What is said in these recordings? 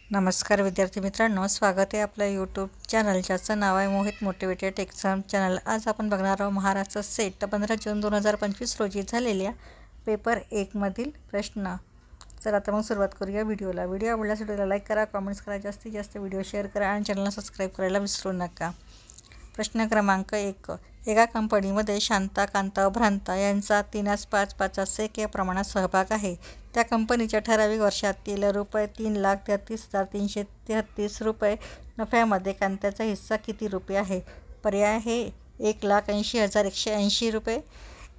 नमस्कार विद्यार्थी मित्रांनो, स्वागत आहे आपल्या यूट्यूब चॅनल ज्याचं नाव आहे मोहित मोटिवेटेड एक्झाम चॅनल। आज आपण बघणार आहोत महाराष्ट्र सेट 15 जून 2025 रोजी झालेल्या पेपर 1 मधील प्रश्न। चला आता मग सुरुवात करूया व्हिडिओला। व्हिडिओ आवडल्यास व्हिडिओला लाईक करा, कमेंट्स करा, जास्तीत जास्त व्हिडिओ शेअर करा आणि चॅनलला सबस्क्राईब करायला विसरू नका। प्रश्न क्रमांक 1, एका कंपनीमध्ये शांता, कांता व भ्रांता यांचा 3:5 या प्रमाणात सहभाग आहे। त्या कंपनीच्या ठराविक वर्षातील ₹3,33,333 नफ्यामध्ये कांत्याचा हिस्सा किती रुपये आहे? पर्याय आहे 1,80,180 रुपये,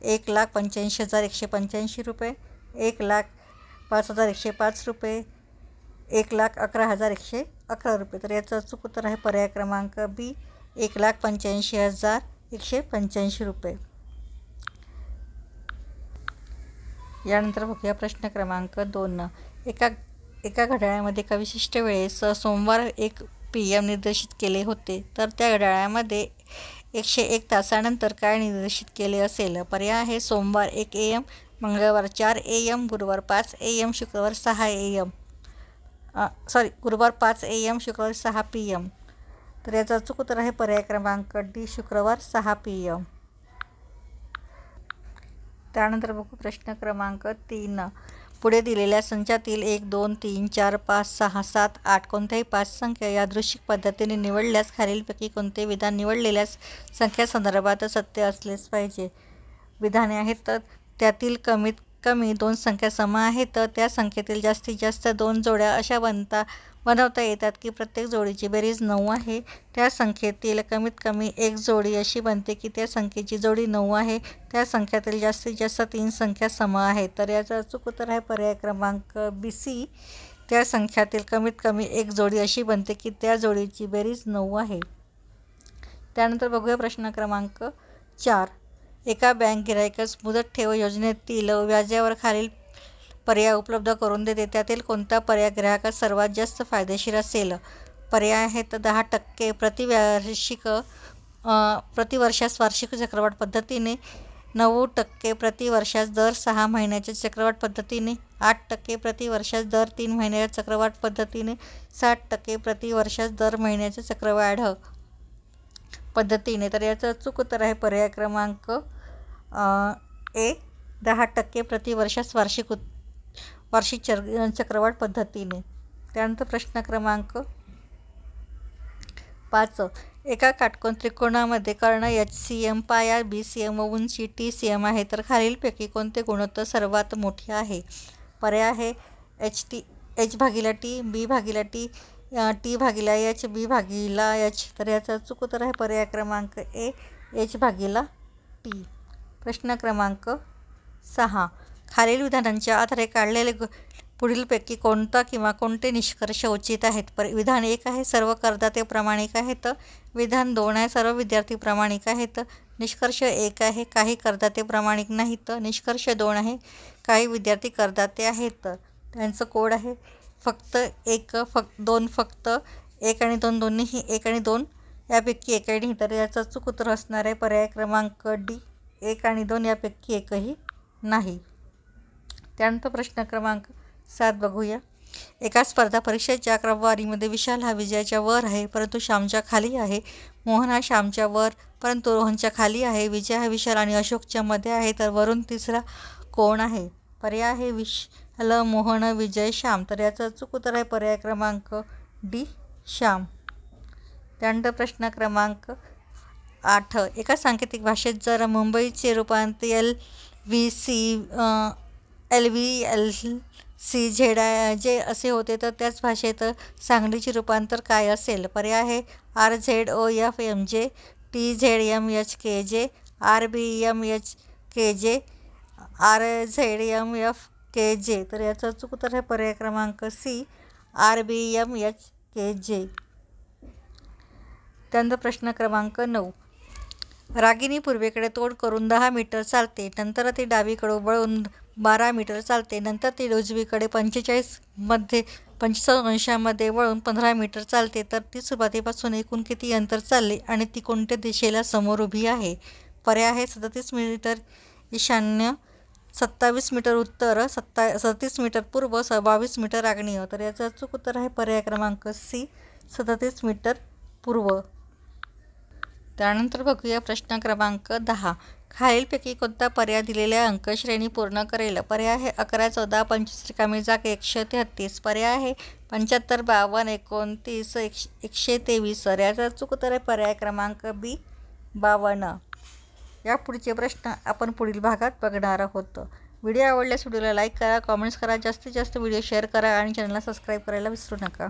1,85,185 रुपये, 1,05,105 रुपये, 1,11,111 रुपये। तर याचं अचूक उत्तर आहे पर्याय क्रमांक बी, 1,85,185 रुपये। यानंतर बघूया प्रश्न क्रमांक 2, एका घड्याळामध्ये एका विशिष्ट वेळेस सोमवार 1 PM निर्देशित केले होते, तर त्या घड्याळामध्ये 101 तासानंतर काय निर्देशित केले असेल? पर्याय आहे सोमवार 1 AM, मंगळवार 4 AM, गुरुवार 5 AM, शुक्रवार 6 AM, गुरुवार 5 AM, शुक्रवार 6 PM। तर याचा अचूक उत्तर आहे पर्याय क्रमांक डी, शुक्रवार 6 PM। त्यानंतर बघू प्रश्न क्रमांक 3, पुढे दिलेल्या संचातील 1, 2, 3, 4, 5, 6, 7, 8 कोणत्याही 5 संख्या यादृच्छिक पद्धतीने निवडल्यास खालीलपैकी कोणते विधान निवडलेल्या संख्यासंदर्भात सत्य असलेच पाहिजे? विधाने आहेत तर त्यातील कमीत कमी 2 संख्या सम आहेत, तर त्या संख्येतील जास्तीत जास्त 2 जोड्या अशा बनवता येतात की प्रत्येक जोडीची बेरीज 9 आहे। त्या संख्येतील कमीत कमी 1 जोडी अशी बनते की त्या संख्येची जोडी 9 आहे। त्या संख्यातील जास्तीत जास्त 3 संख्या सम आहेत। तर याचा अचूक उत्तर आहे पर्याय क्रमांक बी, सी, त्या संख्यातील कमीत कमी 1 जोडी अशी बनते की त्या जोडीची बेरीज 9 आहे। त्यानंतर बघूया प्रश्न क्रमांक 4, एका बँक गिराईकास मुदत ठेव योजनेतील व्याजावर खालील पर्याय उपलब्ध करून देते, त्यातील कोणता पर्याय ग्राहकास सर्वात जास्त फायदेशीर असेल? पर्याय आहेत 10% प्रतिवर्षास वार्षिक चक्रवाढ पद्धतीने, 9% प्रतिवर्षास दर 6 महिन्याच्या चक्रवाढ पद्धतीने, 8% प्रतिवर्षास दर 3 महिन्याच्या चक्रवाढ पद्धतीने, 60% प्रतिवर्षास दर महिन्याच्या चक्रवाढ पद्धतीने। तर याचं अचूक उत्तर आहे पर्याय क्रमांक ए, 10% प्रतिवर्षास वार्षिक चक्रवाढ पद्धतीने। त्यानंतर प्रश्न क्रमांक 5, एका काटकोन त्रिकोणामध्ये कर्ण HCM, पाया BCM व उंची TCM आहे, तर खालीलपैकी कोणते गुणोत्तर सर्वात मोठे आहे? पर्याय आहे H/T, B/T, T/H, B/H। तर याचं अचूक उत्तर आहे पर्याय क्रमांक ए, H/T। प्रश्न क्रमांक 6, खालील विधानांच्या आधारे काढलेले पुढीलपैकी कोणता किंवा कोणते निष्कर्ष उचित आहेत? विधान 1 आहे सर्व करदाते प्रामाणिक आहेत, विधान 2 आहे सर्व विद्यार्थी प्रामाणिक आहेत, निष्कर्ष 1 आहे काही करदाते प्रामाणिक नाहीत, निष्कर्ष 2 आहे काही विद्यार्थी करदाते आहेत। त्यांचं कोड आहे फक्त 1, 2, फक्त 1 आणि 2 दोन्हीही 1 आणि 2 यापैकी एकही नाही। तर याचं अचूक उत्तर असणार आहे पर्याय क्रमांक डी, 1 आणि 2 यापैकी एकही नाही। त्यानंतर प्रश्न क्रमांक 7 बघूया, एका स्पर्धा परीक्षेच्या क्रमवारीमध्ये विशाल हा विजयाच्या वर आहे परंतु श्यामच्या खाली आहे, मोहन हा श्यामच्या वर परंतु रोहनच्या खाली आहे, विजय हा विशाल आणि अशोकच्या मध्ये आहे, तर वरून तिसरा कोण आहे? पर्याय आहे विशाल, मोहन, विजय, श्याम। तर याचं अचूक उत्तर आहे पर्याय क्रमांक डी, श्याम। त्यानंतर प्रश्न क्रमांक 8, एका सांकेतिक भाषेत जर मुंबईचे रूपांतर LVLCZ असे होते, तर त्याच भाषेत सांगलीचे रूपांतर काय असेल? पर्याय आहे RZOFMJ, TZMHKJ, RBMHKJ, RZMFKJ। तर याचं अचूक उत्तर आहे पर्याय क्रमांक सी, RBMHKJ। त्यानंतर प्रश्न क्रमांक 9, रागिनी पूर्वेकडे तोड करून 10 मीटर चालते, नंतर ती डावीकडे वळून 12 मीटर चालते, नंतर ती उजवीकडे 45 अंशामध्ये वळून 15 मीटर चालते, तर ती सुरुवातीपासून एकूण किती अंतर चालले आणि ती कोणत्या दिशेला समोर उभी आहे? पर्याय आहे 37 मीटर ईशान्य, 27 मीटर उत्तर, 37 मीटर पूर्व, 22 मीटर आग्नेय. तर याचं अचूक उत्तर आहे पर्याय क्रमांक सी, 37 मीटर पूर्व. त्यानंतर बघूया प्रश्न क्रमांक 10. खालीलपैकी कोणता पर्याय दिलेल्या अंकश्रेणी पूर्ण करेल? पर्याय आहे 11, 14, 25 रिकामी जागा 133. पर्याय आहे 75, 52, 29, 123. तर याचा अचूक उत्तर आहे पर्याय क्रमांक बी, 52. या पुढचे प्रश्न आपण पुढील भागात बघणार आहोत. व्हिडिओ आवडल्यास व्हिडिओला लाईक करा, कॉमेंट्स करा, जास्तीत जास्त व्हिडिओ शेअर करा आणि चॅनलला सबस्क्राईब करायला विसरू नका.